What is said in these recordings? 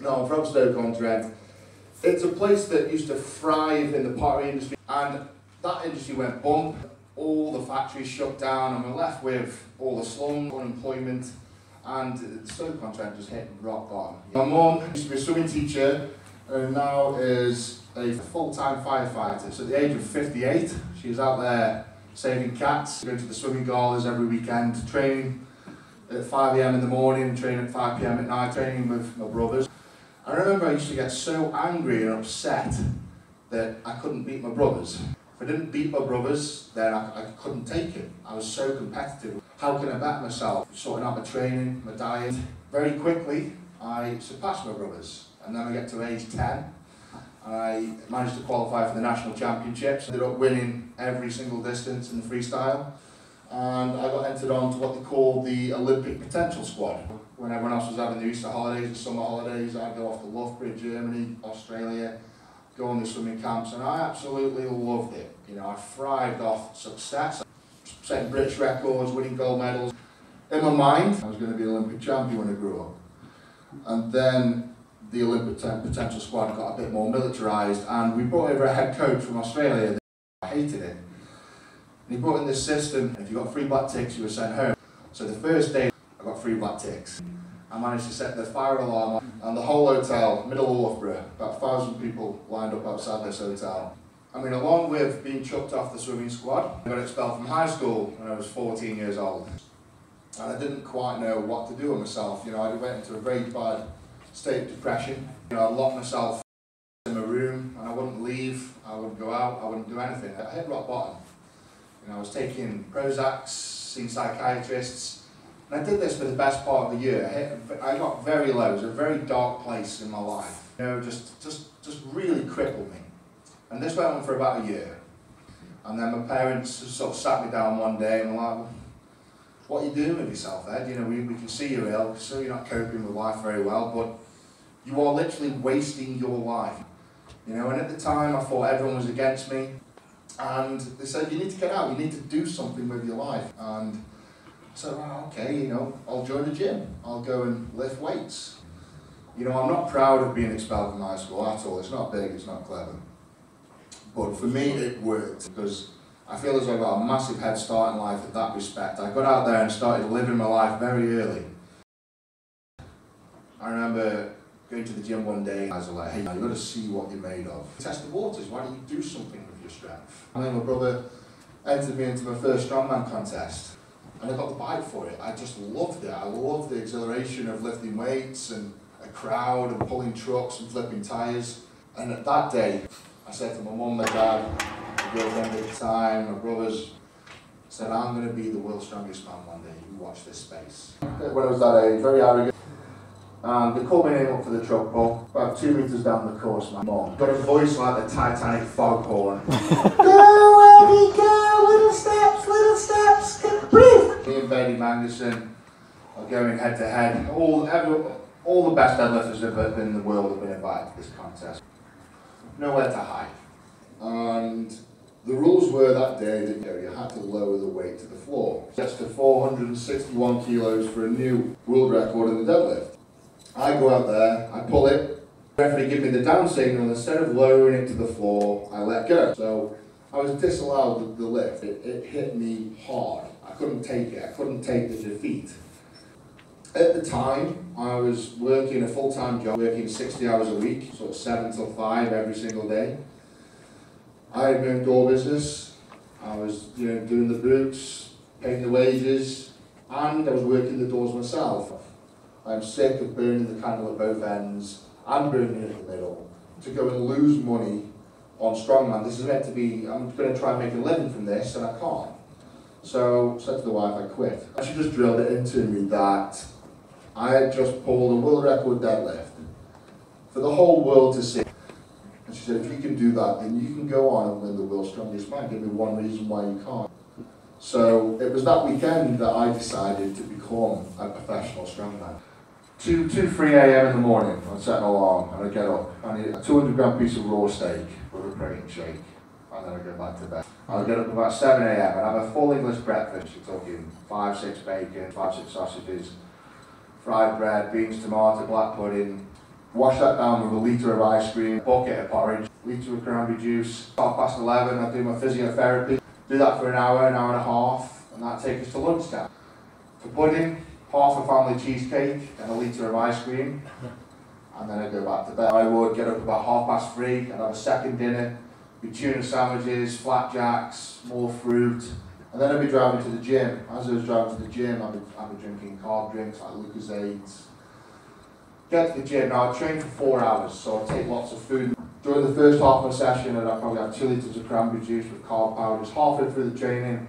No, I'm from Stoke-on-Trent. It's a place that used to thrive in the pottery industry, and that industry went bump. All the factories shut down, and we're left with all the slums, unemployment, and Stoke-on-Trent just hit rock bottom. My mum used to be a swimming teacher, and now is a full-time firefighter. So at the age of 58, she's out there saving cats, going to the swimming galas every weekend, training at 5 AM in the morning, training at 5 PM at night, training with my brothers. I remember I used to get so angry and upset that I couldn't beat my brothers. If I didn't beat my brothers, then I couldn't take it. I was so competitive. How can I better myself? Sorting out my training, my diet. Very quickly, I surpassed my brothers. And then I get to age 10. I managed to qualify for the national championships. Ended up winning every single distance in the freestyle. And I got entered on to what they call the Olympic potential squad. When everyone else was having the Easter holidays and summer holidays, I'd go off to Loughborough, Germany, Australia, go on the swimming camps, and I absolutely loved it. You know, I thrived off success, setting British records, winning gold medals. In my mind, I was going to be an Olympic champion when I grew up. And then the Olympic potential squad got a bit more militarised, and we brought over a head coach from Australia. I hated it. And he brought in this system, if you got 3 black ticks, you were sent home. So the first day, I got 3 black ticks. I managed to set the fire alarm on, and the whole hotel, middle of Loughborough, about 1,000 people lined up outside this hotel. I mean, along with being chucked off the swimming squad, I got expelled from high school when I was 14 years old. And I didn't quite know what to do with myself. You know, I went into a very bad state of depression. You know, I locked myself in my room, and I wouldn't leave, I wouldn't go out, I wouldn't do anything. I hit rock bottom. You know, I was taking Prozacs, seeing psychiatrists, and I did this for the best part of the year. I got very low. It was a very dark place in my life. You know, just really crippled me. And this went on for about a year. And then my parents sort of sat me down one day and were like, what are you doing with yourself, Ed? You know, we can see you're ill, so you're not coping with life very well, but you are literally wasting your life. You know, and at the time I thought everyone was against me. And they said, you need to get out, you need to do something with your life. And so, well, okay, you know, I'll join the gym. I'll go and lift weights. You know, I'm not proud of being expelled from high school at all. It's not big, it's not clever. But for me, it worked because I feel as though I got a massive head start in life in that respect. I got out there and started living my life very early. I remember going to the gym one day, and I was like, hey, you've got to see what you're made of. Test the waters, why don't you do something with your strength? And then my brother entered me into my first strongman contest. And I got the bite for it. I just loved it. I loved the exhilaration of lifting weights and a crowd and pulling trucks and flipping tyres. And at that day, I said to my mum, my dad, my girlfriend at the time, my brothers, I said, I'm going to be the world's strongest man one day. You watch this space. When I was that age, very arrogant. And they called my name up for the truck pull. About 2 meters down the course, my mum got a voice like the Titanic foghorn. Go, Eddie, go, little steps, breathe. Me and Benny Magnuson are going head to head. All the best deadlifters in the world have been invited to this contest. Nowhere to hide. And the rules were that day that you had to lower the weight to the floor. That's to 461 kilos for a new world record in the deadlift. I go out there, I pull it, the referee gives me the down signal, and instead of lowering it to the floor, I let go. So I was disallowed the lift. It hit me hard. I couldn't take it. I couldn't take the defeat. At the time, I was working a full-time job, working 60 hours a week, sort of 7 till 5 every single day. I had my own door business. I was doing the boots, paying the wages, and I was working the doors myself. I'm sick of burning the candle at both ends and burning it in the middle to go and lose money on strongman. This is meant to be, I'm going to try and make a living from this, and I can't. So I said to the wife, I quit. And she just drilled it into me that I had just pulled a world record deadlift for the whole world to see. And she said, if you can do that, then you can go on and win the world's strongest man. Give me one reason why you can't. So it was that weekend that I decided to become a professional strongman. 3 AM in the morning, I'd set an alarm and I'd get up. I need a 200-gram piece of raw steak with a protein shake, and then I'd go back to bed. I'd get up about 7 AM and have a full English breakfast. You're talking 5-6 bacon, 5-6 sausages, fried bread, beans, tomato, black pudding, Wash that down with a litre of ice cream, bucket of porridge, litre of cranberry juice. 11:30, I do my physiotherapy. Do that for an hour and a half, and that takes us to lunchtime. For pudding, half a family cheesecake and a litre of ice cream, and then I go back to bed. I would get up about 3:30, I'd have a second dinner, with tuna sandwiches, flapjacks, more fruit, and then I'd be driving to the gym. As I was driving to the gym, I'd be drinking carb drinks like Lucozades. Get to the gym, now I train for 4 hours, so I take lots of food. During the first half of my session, I'd probably have 2 litres of cranberry juice with carb powders. Halfway through the training,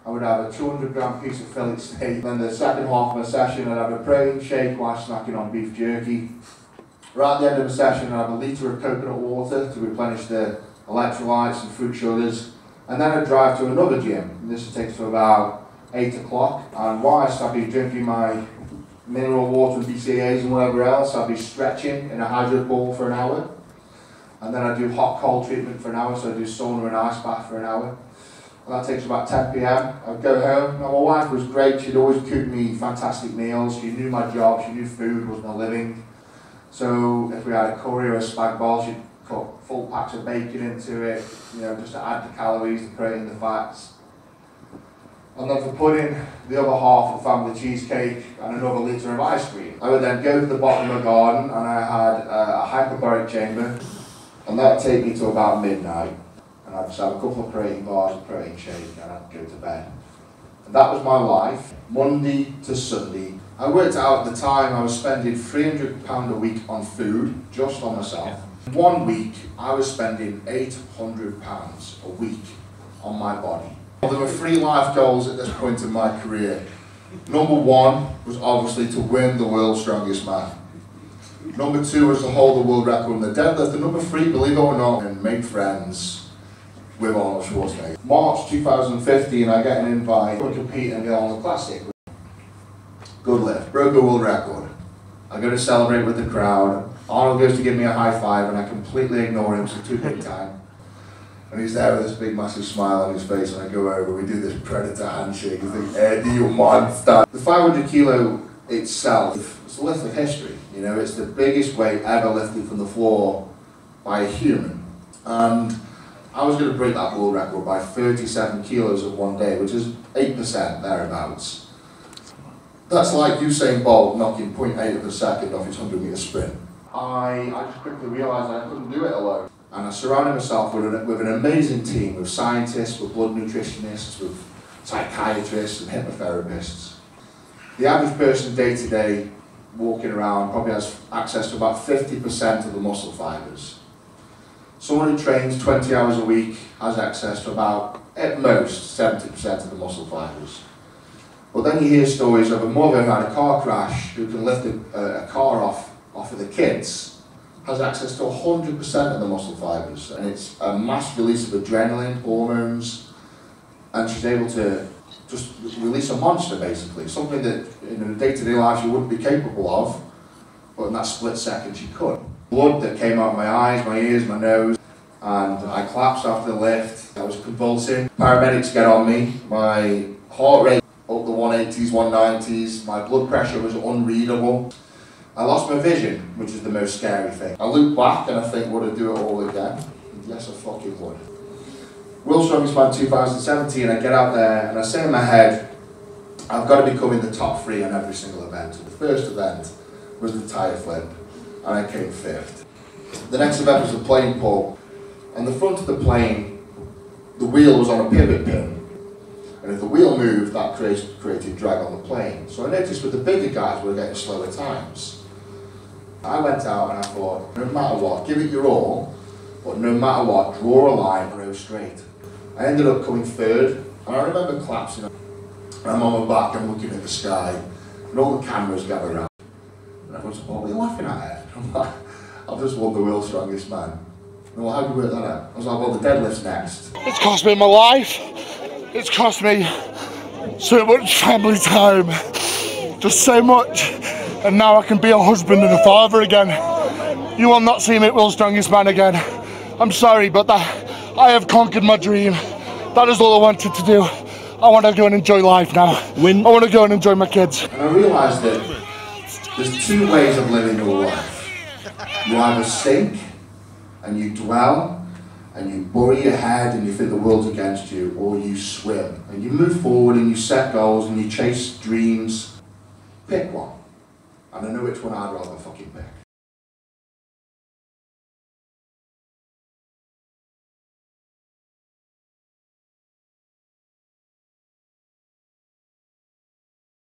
I would have a 200-gram piece of fillet steak. Then the second half of my session, I'd have a protein shake while snacking on beef jerky. Right at the end of the session, I'd have a litre of coconut water to replenish the electrolytes and fruit sugars. And then I'd drive to another gym. And this would take to about 8 o'clock. And whilst I'd be drinking my mineral water and BCAAs and whatever else, I'd be stretching in a hydro pool for an hour. And then I'd do hot cold treatment for an hour, so I'd do sauna and ice bath for an hour. And that takes about 10 PM. I'd go home. Now my wife was great, she'd always cook me fantastic meals. She knew my job, she knew food was my living. So if we had a curry or a spag bol, she'd cut full packs of bacon into it, just to add the calories, the protein, the fats. And then for pudding, the other half of family cheesecake and another litre of ice cream. I would then go to the bottom of the garden and I had a hyperbaric chamber, and that would take me to about midnight. And I'd just have a couple of protein bars, a protein shake, and I'd go to bed. And that was my life, Monday to Sunday. I worked out at the time I was spending £300 a week on food, just on myself. 1 week, I was spending £800 a week on my body. There were 3 life goals at this point in my career. Number 1 was obviously to win the world's strongest man. Number 2 was to hold the world record in the deadlift. And number 3, believe it or not, and make friends with Arnold Schwarzenegger. March 2015, I get an invite to compete in the Arnold Classic. Good lift, broke a world record. I go to celebrate with the crowd. Arnold goes to give me a high five and I completely ignore him, so too big time. And he's there with this big massive smile on his face, and I go over, we do this predator handshake, I think, Eddie, you monster. The 500 kilo itself, it's a lift of history. It's the biggest weight ever lifted from the floor by a human. And I was going to break that world record by 37 kilos of one day, which is 8% thereabouts. That's like Usain Bolt knocking 0.8 of a second off his 100-metre sprint. I just quickly realised I couldn't do it alone. And I surrounded myself with an amazing team of scientists, with blood nutritionists, with psychiatrists and hypnotherapists. The average person day to day walking around probably has access to about 50% of the muscle fibres. Someone who trains 20 hours a week has access to about, at most, 70% of the muscle fibres. But then you hear stories of a mother who had a car crash who can lift a car off of the kids, has access to 100% of the muscle fibres, and it's a mass release of adrenaline, hormones, and she's able to just release a monster basically, something that in her day-to-day life she wouldn't be capable of, but in that split second she could. Blood that came out of my eyes, my ears, my nose, and I collapsed after the lift. I was convulsing. Paramedics get on me, my heart rate up the 180s, 190s, my blood pressure was unreadable. I lost my vision, which is the most scary thing. I look back and I think, would I do it all again? Yes, I fucking would. World's Strongest Man 2017, I get out there and I say in my head, I've got to become in the top 3 on every single event. The first event was the tire flip, and I came 5th. The next event was the plane pull. On the front of the plane, the wheel was on a pivot pin. And if the wheel moved, that created drag on the plane. So I noticed with the bigger guys, we were getting slower times. I went out and I thought, no matter what, give it your all, but no matter what, draw a line and row straight. I ended up coming 3rd, and I remember collapsing. I'm on my back, I'm looking at the sky, and all the cameras gather around. And everyone's like, what are you laughing at? I'm like, I've just won the world's strongest man. And well, how do you work that out? I was like, well, the deadlift's next. It's cost me my life. It's cost me so much family time. Just so much. And now I can be a husband and a father again. You will not see me at World's Strongest Man again. I'm sorry, but I have conquered my dream. That is all I wanted to do. I want to go and enjoy life now. I want to go and enjoy my kids. And I realised that there's 2 ways of living your life. You either sink and you dwell and you bury your head and you think the world's against you, or you swim and you move forward and you set goals and you chase dreams. Pick one. And I know which one I'd rather fucking pick.